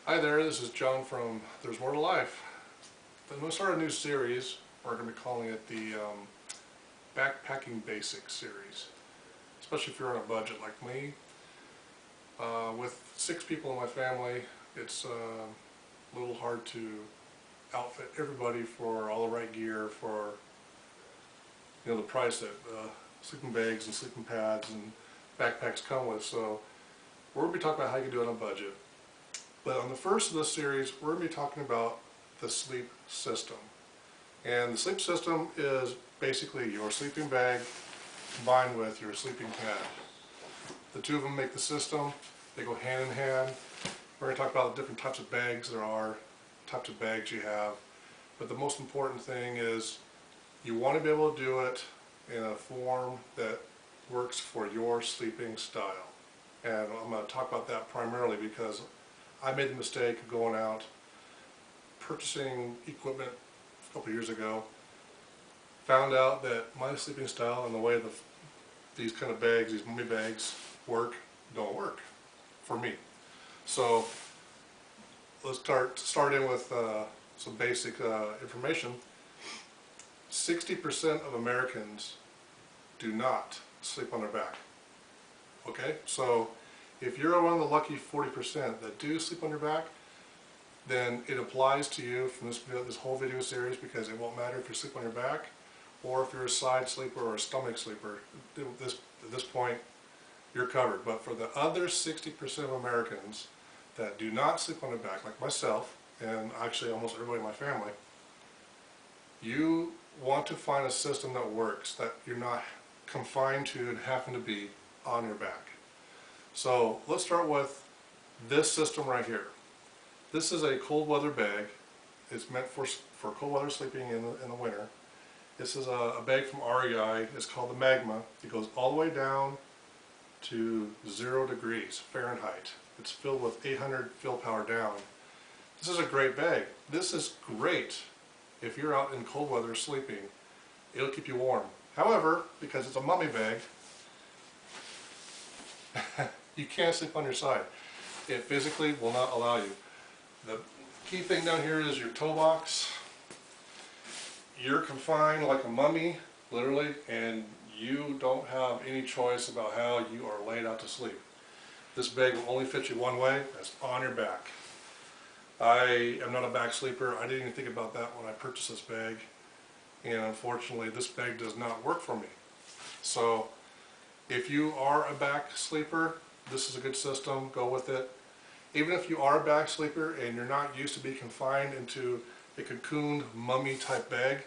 Hi there, this is John from There's More to Life. I'm going to start a new series. We're going to be calling it the Backpacking Basics series. Especially if you're on a budget like me. With 6 people in my family, it's a little hard to outfit everybody for all the right gear for the price that sleeping bags and sleeping pads and backpacks come with. So we're going to be talking about how you can do it on a budget. But on the first of this series, we're going to be talking about the sleep system. And the sleep system is basically your sleeping bag combined with your sleeping pad. The two of them make the system. They go hand in hand. We're going to talk about the different types of bags there are, types of bags you have. But the most important thing is you want to be able to do it in a form that works for your sleeping style. And I'm going to talk about that primarily because I made the mistake of going out, purchasing equipment a couple years ago, found out that my sleeping style and the way these kind of bags, these mummy bags don't work for me. So let's start in with some basic information. 60% of Americans do not sleep on their back. Okay, so if you're one of the lucky 40% that do sleep on your back, then it applies to you from this whole video series, because it won't matter if you sleep on your back or if you're a side sleeper or a stomach sleeper. At this point, you're covered. But for the other 60% of Americans that do not sleep on their back, like myself, and actually almost everybody in my family, you want to find a system that works, that you're not confined to and having to be on your back. So let's start with this system right here. This is a cold weather bag. It's meant for cold weather sleeping in the winter. This is a bag from REI. It's called the Magma. It goes all the way down to 0 degrees Fahrenheit. It's filled with 800 fill power down. This is a great bag. This is great if you're out in cold weather sleeping. It'll keep you warm. However, because it's a mummy bag, you can't sleep on your side. It physically will not allow you. The key thing down here is your toe box. You're confined like a mummy, literally, and you don't have any choice about how you are laid out to sleep. This bag will only fit you one way, that's on your back. I am not a back sleeper. I didn't even think about that when I purchased this bag, and unfortunately this bag does not work for me. So if you are a back sleeper, this is a good system, go with it. Even if you are a back sleeper and you're not used to be confined into a cocooned mummy type bag,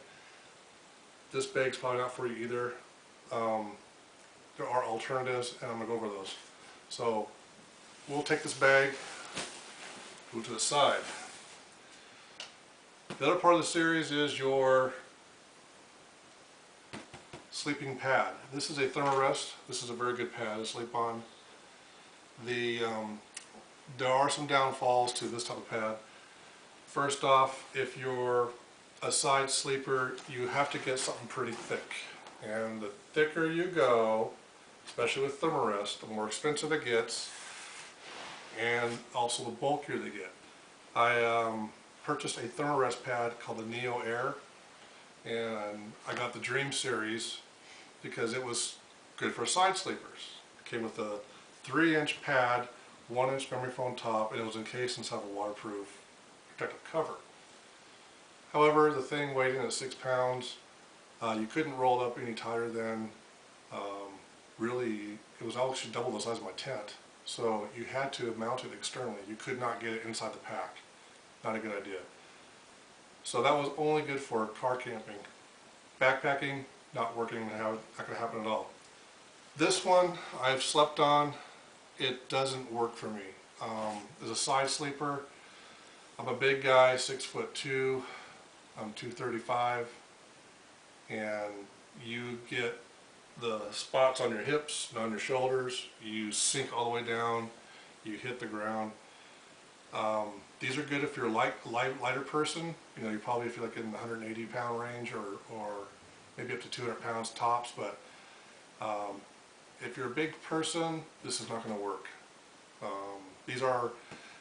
this bag's probably not for you either. There are alternatives, and I'm going to go over those. So we'll take this bag, move to the side. The other part of the series is your sleeping pad. This is a Therm-a-rest. This is a very good pad to sleep on. There are some downfalls to this type of pad. First off, if you're a side sleeper, you have to get something pretty thick. And the thicker you go, especially with Therm-a-rest, the more expensive it gets, and also the bulkier they get. I purchased a Therm-a-rest pad called the Neo Air, and I got the Dream series because it was good for side sleepers. It came with a 3-inch pad, 1-inch memory foam top, and it was encased inside a waterproof protective cover. However, the thing weighed in at 6 pounds. You couldn't roll it up any tighter than, really, it was actually double the size of my tent. So you had to mount it externally. You could not get it inside the pack. Not a good idea. So that was only good for car camping. Backpacking, not working, not going to happen at all. This one I've slept on. It doesn't work for me. As a side sleeper, I'm a big guy, 6'2", I'm 235, and you get the spots on your hips and on your shoulders. You sink all the way down, you hit the ground. These are good if you're a lighter person. You know, you probably feel like in the 180 pound range or maybe up to 200 pounds tops, but if you're a big person, this is not going to work. These are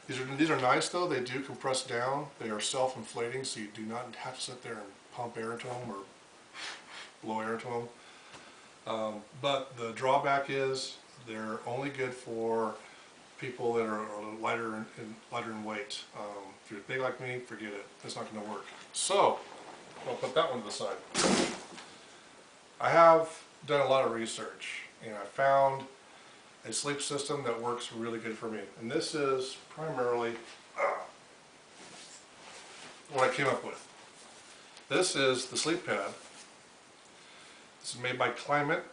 These are nice though. They do compress down. They are self-inflating, so you do not have to sit there and pump air into them or blow air into them. But the drawback is they're only good for people that are lighter in weight. If you're big like me, forget it. It's not going to work. So I'll put that one to the side. I have done a lot of research, and I found a sleep system that works really good for me. And this is primarily what I came up with. This is the sleep pad. This is made by Climate.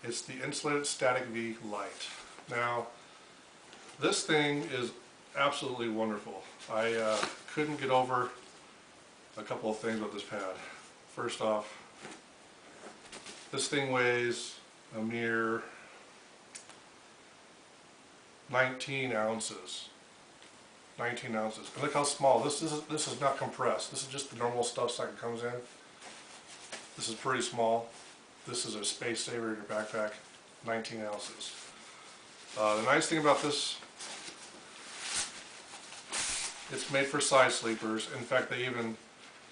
It's the insulated static V light. Now, this thing is absolutely wonderful. I couldn't get over a couple of things with this pad. First off, this thing weighs a mere 19 ounces. 19 ounces. And look how small. This is not compressed. This is just the normal stuff that comes in. This is pretty small. This is a space saver in your backpack. 19 ounces. The nice thing about this, it's made for side sleepers. In fact, they even,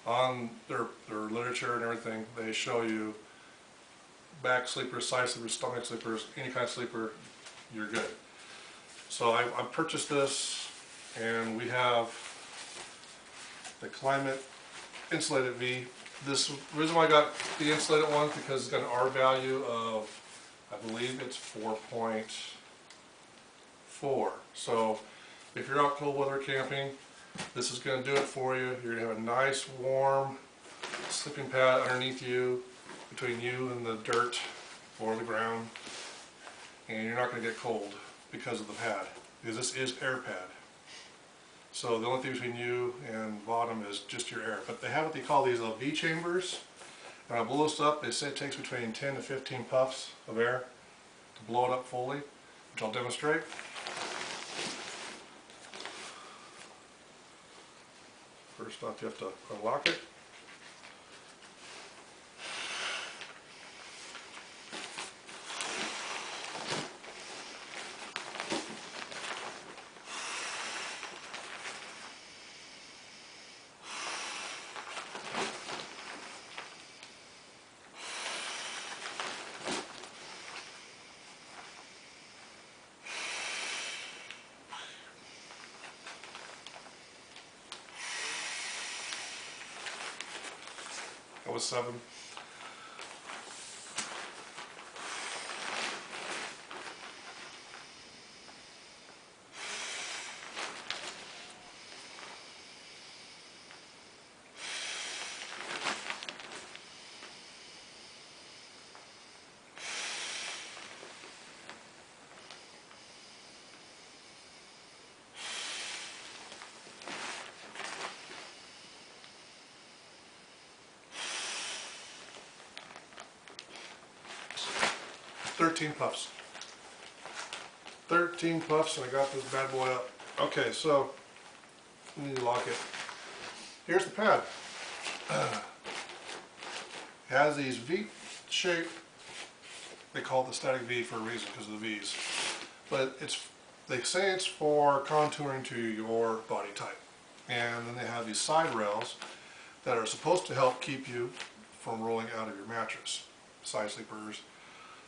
on their literature and everything, they show you back sleepers, side sleepers, stomach sleepers, any kind of sleeper, you're good. So I purchased this, and we have the Climate Insulated V. This reason why I got the insulated one because it's got an R value of, I believe it's 4.4. So if you're out cold weather camping, this is going to do it for you. You're going to have a nice warm sleeping pad underneath you, between you and the dirt or the ground, and you're not going to get cold because of the pad, because this is air pad. So the only thing between you and bottom is just your air. But they have what they call these V chambers, and I blow this up. They say it takes between 10 to 15 puffs of air to blow it up fully, which I'll demonstrate. First off, you have to unlock it. That was 7. Puffs. 13 puffs, and I got this bad boy up. Okay, so we need to lock it. Here's the pad. It has these V shape. They call it the static V for a reason, because of the V's. But they say it's for contouring to your body type. And then they have these side rails that are supposed to help keep you from rolling out of your mattress. Side sleepers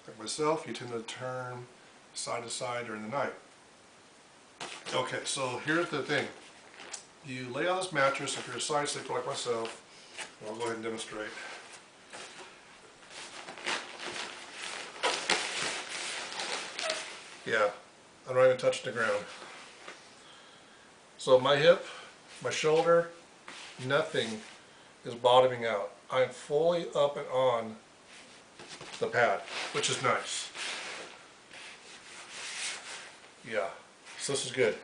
like myself, you tend to turn side to side during the night. Okay, so here's the thing. You lay on this mattress, if you're a side sleeper like myself, I'll go ahead and demonstrate. Yeah, I'm not even touching the ground. So my hip, my shoulder, nothing is bottoming out. I'm fully up and on the pad, which is nice. Yeah, so this is good.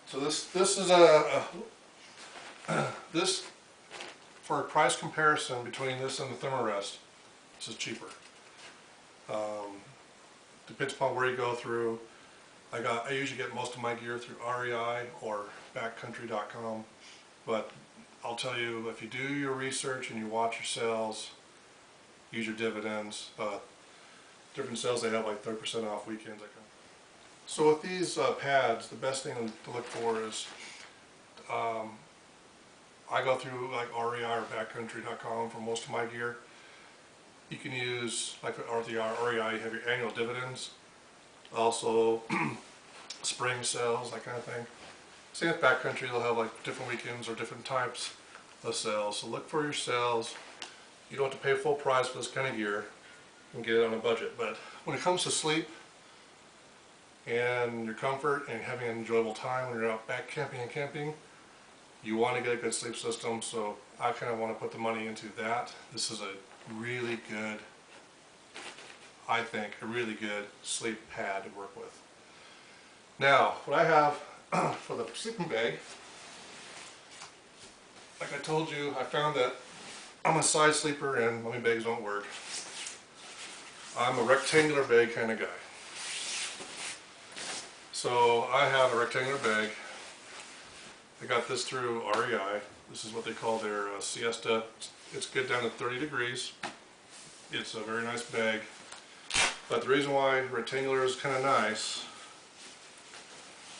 So this is this, for a price comparison between this and the Therm-a-rest, this is cheaper. Depends upon where you go through. I usually get most of my gear through REI or backcountry.com, but I'll tell you, if you do your research and you watch your sales, use your dividends. Different sales, they have like 30% off weekends. So with these pads, the best thing to look for is, I go through like REI or backcountry.com for most of my gear. You can use, like at REI, you have your annual dividends, also spring sales, that kind of thing. Same with backcountry, they'll have like different weekends or different types of sales. So look for your sales. You don't have to pay full price for this kind of gear. You can get it on a budget. But when it comes to sleep and your comfort and having an enjoyable time when you're out back camping and camping, you want to get a good sleep system. So I kind of want to put the money into that. This is a really good, I think, a really good sleep pad to work with. Now, what I have for the sleeping bag, like I told you, I found that I'm a side sleeper and my bags don't work. I'm a rectangular bag kind of guy. So I have a rectangular bag. I got this through REI. This is what they call their siesta. It's good down to 30 degrees. It's a very nice bag. But the reason why rectangular is kind of nice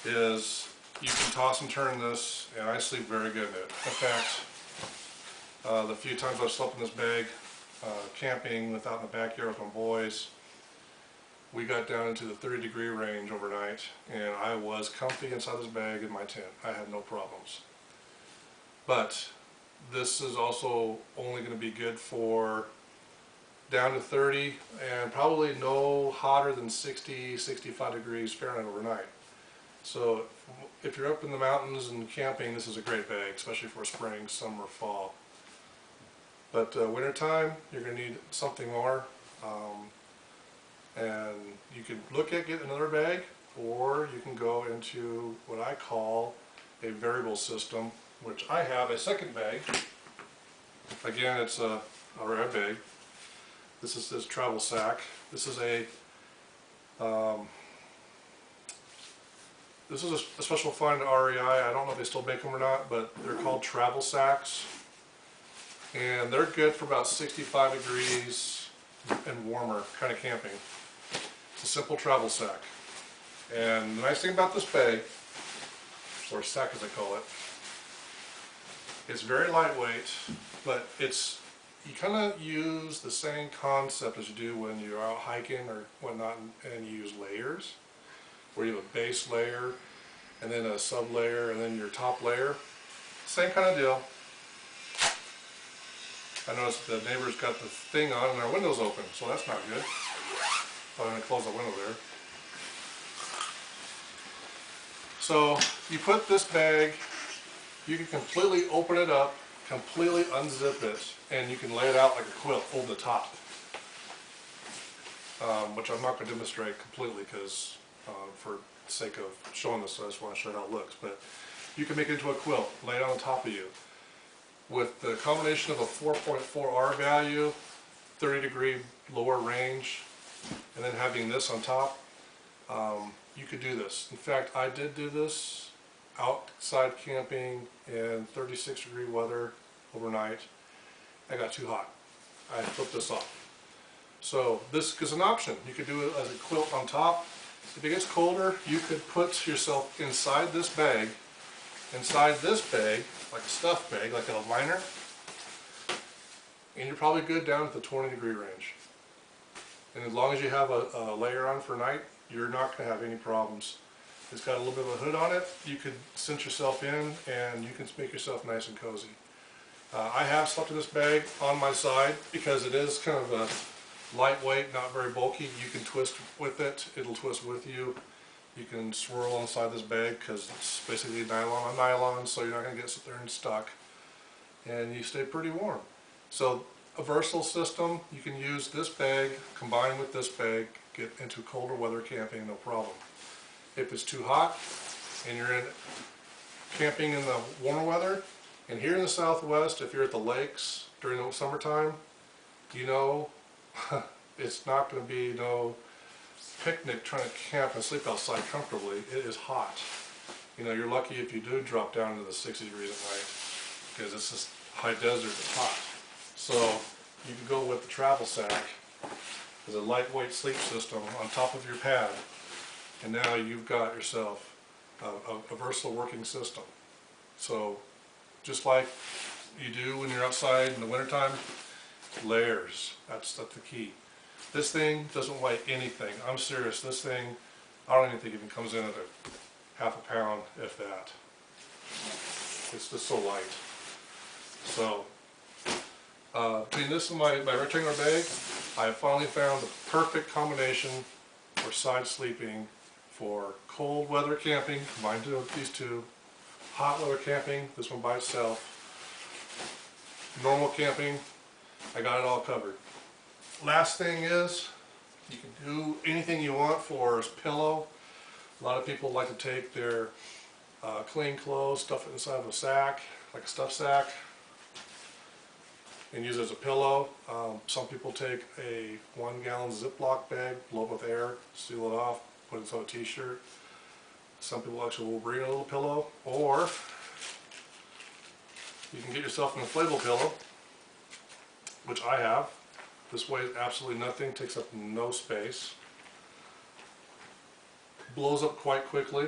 is you can toss and turn this, and I sleep very good in it. In fact, the few times I've slept in this bag, camping out in the backyard with my boys, we got down into the 30-degree range overnight, and I was comfy inside this bag in my tent. I had no problems. But this is also only going to be good for down to 30, and probably no hotter than 60, 65 degrees Fahrenheit overnight. So if you're up in the mountains and camping, this is a great bag, especially for spring, summer, fall. But winter time, you're going to need something more. And you can look at getting another bag, or you can go into what I call a variable system, which I have a second bag. Again, it's a red bag. This is this travel sack. This is a special find at REI. I don't know if they still make them or not, but they're called travel sacks, and they're good for about 65 degrees and warmer kind of camping. It's a simple travel sack, and the nice thing about this bag, or sack as I call it, it's very lightweight, but you kind of use the same concept as you do when you're out hiking or whatnot, and you use layers, where you have a base layer, and then a sub layer, and then your top layer. Same kind of deal. I noticed the neighbor's got the thing on and our window's open, so that's not good. I'm going to close the window there. So you put this bag, you can completely open it up, completely unzip it, and you can lay it out like a quilt over the top. Which I'm not going to demonstrate completely because for the sake of showing this, I just want to show how it looks. But you can make it into a quilt, lay it on top of you. With the combination of a 4.4 R value, 30-degree lower range, and then having this on top, you could do this. In fact, I did do this outside camping in 36-degree weather overnight. I got too hot. I flipped this off. So this is an option. You could do it as a quilt on top. If it gets colder, you could put yourself inside this bag, like a stuff bag, like a liner, and you're probably good down at the 20-degree range. And as long as you have a layer on for night, you're not going to have any problems. It's got a little bit of a hood on it. You could cinch yourself in, and you can make yourself nice and cozy. I have slept in this bag on my side because it is kind of a lightweight, not very bulky. You can twist with it. It'll twist with you. You can swirl inside this bag because it's basically nylon on nylon, so you're not going to get there and stuck. And you stay pretty warm. So a versatile system, you can use this bag combined with this bag, get into colder weather camping, no problem. If it's too hot and you're in camping in the warmer weather, and here in the Southwest, if you're at the lakes during the summertime, you know it's not going to be no picnic trying to camp and sleep outside comfortably. It is hot. You know, you're lucky if you do drop down into the 60 degrees at night, because it's just high desert, it's hot. So you can go with the travel sack as a lightweight sleep system on top of your pad, and now you've got yourself a versatile working system. So just like you do when you're outside in the wintertime, layers, that's the key. This thing doesn't weigh anything. I'm serious, this thing, I don't even think it even comes in at a half a pound, if that. It's just so light. So, between this and my rectangular bag, I have finally found the perfect combination for side sleeping for cold weather camping, combined with these two, hot weather camping, this one by itself, normal camping, I got it all covered. Last thing is, you can do anything you want for a pillow. A lot of people like to take their clean clothes, stuff it inside of a sack, like a stuff sack, and use it as a pillow. Some people take a 1 gallon Ziploc bag, blow it with air, seal it off, put it inside a t-shirt. Some people actually will bring a little pillow, or you can get yourself an inflatable pillow, which I have. This weighs absolutely nothing, takes up no space, blows up quite quickly.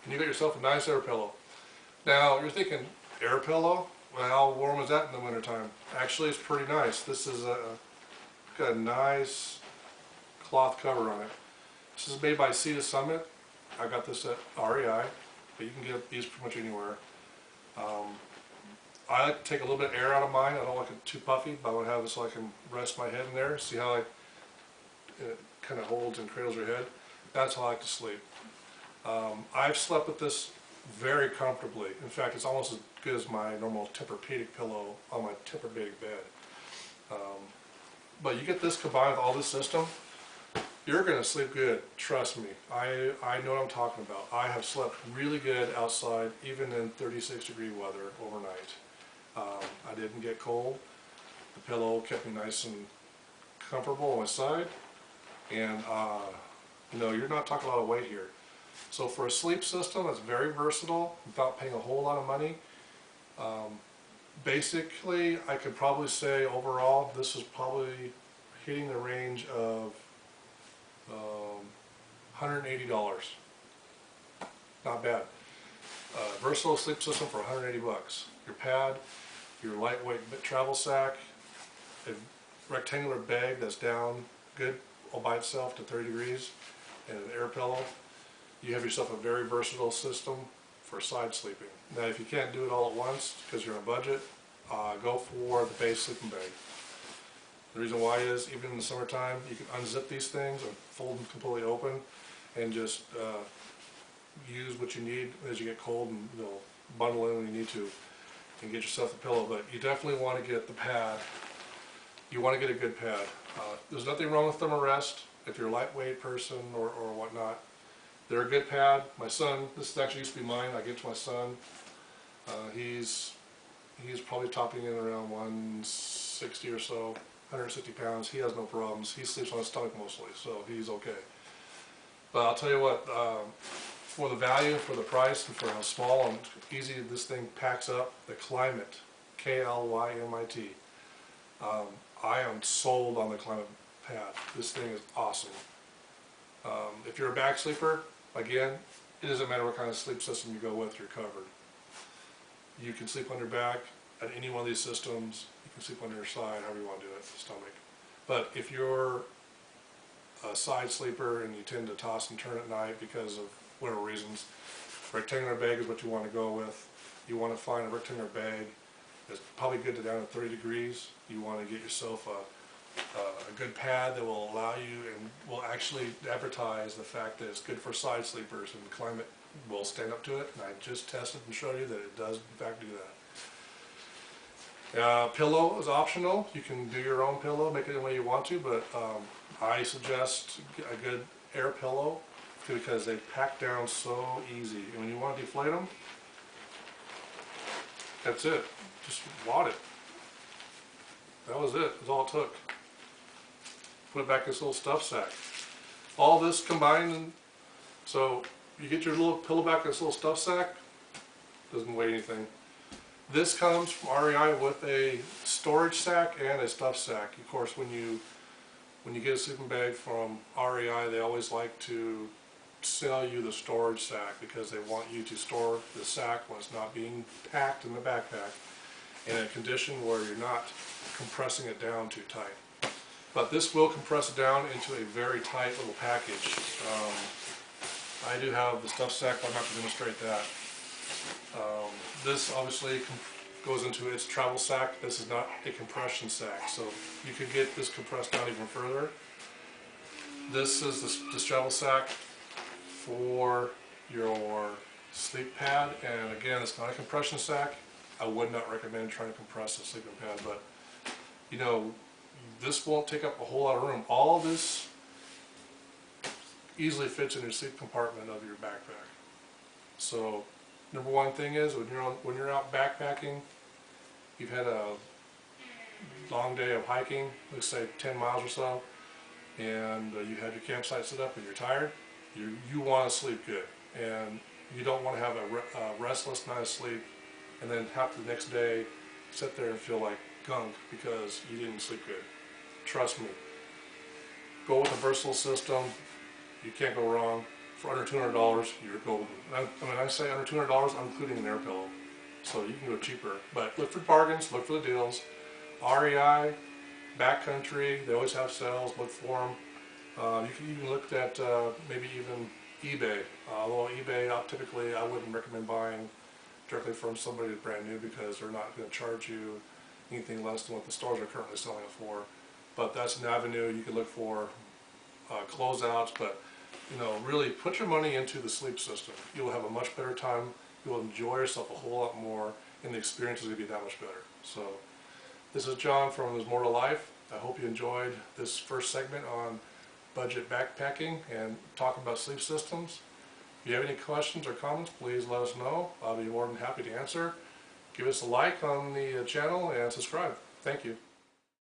And you got yourself a nice air pillow. Now you're thinking, air pillow? Well, how warm is that in the wintertime? Actually, it's pretty nice. This is got a nice cloth cover on it. This is made by Sea to Summit. I got this at REI, but you can get these pretty much anywhere. I like to take a little bit of air out of mine. I don't like it too puffy, but I want to have it so I can rest my head in there. See how it kind of holds and cradles your head? That's how I like to sleep. I've slept with this very comfortably. In fact, it's almost as good as my normal Tempur-Pedic pillow on my Tempur-Pedic bed. But you get this combined with all this system, you're going to sleep good. Trust me. I know what I'm talking about. I have slept really good outside, even in 36-degree weather overnight. I didn't get cold. The pillow kept me nice and comfortable on my side. And you know, you're not talking a lot of weight here. So for a sleep system that's very versatile, without paying a whole lot of money, basically I could probably say overall this is probably hitting the range of $180. Not bad. Versatile sleep system for 180 bucks. Your pad, your lightweight travel sack, a rectangular bag that's down good all by itself to 30 degrees, and an air pillow. You have yourself a very versatile system for side sleeping. Now if you can't do it all at once because you're on a budget, go for the base sleeping bag. The reason why is, even in the summertime, you can unzip these things and fold them completely open and just use what you need as you get cold, and bundle in when you need to and get yourself a pillow. But you definitely want to get the pad. You want to get a good pad. There's nothing wrong with Therm-a-rest if you're a lightweight person or whatnot. They're a good pad. My son, this actually used to be mine. I gave it to my son. He's probably topping in around 160 or so, 160 pounds. He has no problems. He sleeps on his stomach mostly, so he's okay. But I'll tell you what, for the value, for the price, and for how small and easy this thing packs up, the Climate, K-L-Y-M-I-T, I am sold on the Climate pad. This thing is awesome. If you're a back sleeper, again, it doesn't matter what kind of sleep system you go with, you're covered. You can sleep on your back at any one of these systems. You can sleep on your side, however you want to do it, stomach. But if you're a side sleeper and you tend to toss and turn at night because of whatever reasons, rectangular bag is what you want to go with. You want to find a rectangular bag that's probably good to down to 30 degrees. You want to get yourself a good pad that will allow you and will actually advertise the fact that it's good for side sleepers, and Climate will stand up to it. And I just tested and showed you that it does in fact do that. Pillow is optional. You can do your own pillow, make it the way you want to, but I suggest a good air pillow because they pack down so easy. And when you want to deflate them, that's it. Just wad it. That was it. That's all it took. Put it back in this little stuff sack. All this combined So you get your little pillow back in this little stuff sack, doesn't weigh anything. This comes from REI with a storage sack and a stuff sack. Of course, when you get a sleeping bag from REI, they always like to sell you the storage sack because they want you to store the sack when it's not being packed in the backpack in a condition where you're not compressing it down too tight. But this will compress it down into a very tight little package. I do have the stuff sack, but I'm not going to demonstrate that. This obviously goes into its travel sack. This is not a compression sack, so you could get this compressed down even further. This is the travel sack for your sleep pad, and again, it's not a compression sack. I would not recommend trying to compress a sleeping pad, but you know, this won't take up a whole lot of room. All of this easily fits in your sleep compartment of your backpack. So number one thing is when you're out backpacking, you've had a long day of hiking, let's say 10 miles or so, and you had your campsite set up and you're tired, you want to sleep good, and you don't want to have a restless night of sleep and then have to the next day sit there and feel like gunk because you didn't sleep good. Trust me. Go with a versatile system. You can't go wrong. For under $200, you're golden. When I say under $200, I'm including an air pillow. So you can go cheaper. But look for bargains, look for the deals. REI, Backcountry, they always have sales, look for them. You can even look at maybe even eBay. Although eBay, typically I wouldn't recommend buying directly from somebody who's brand new because they're not going to charge you anything less than what the stores are currently selling it for. But that's an avenue you can look for closeouts, but you know, really put your money into the sleep system. You'll have a much better time, you'll enjoy yourself a whole lot more, and the experience is going to be that much better. So this is John from There's More to Life. I hope you enjoyed this first segment on budget backpacking and talking about sleep systems. If you have any questions or comments, please let us know. I'll be more than happy to answer. Give us a like on the channel and subscribe. Thank you.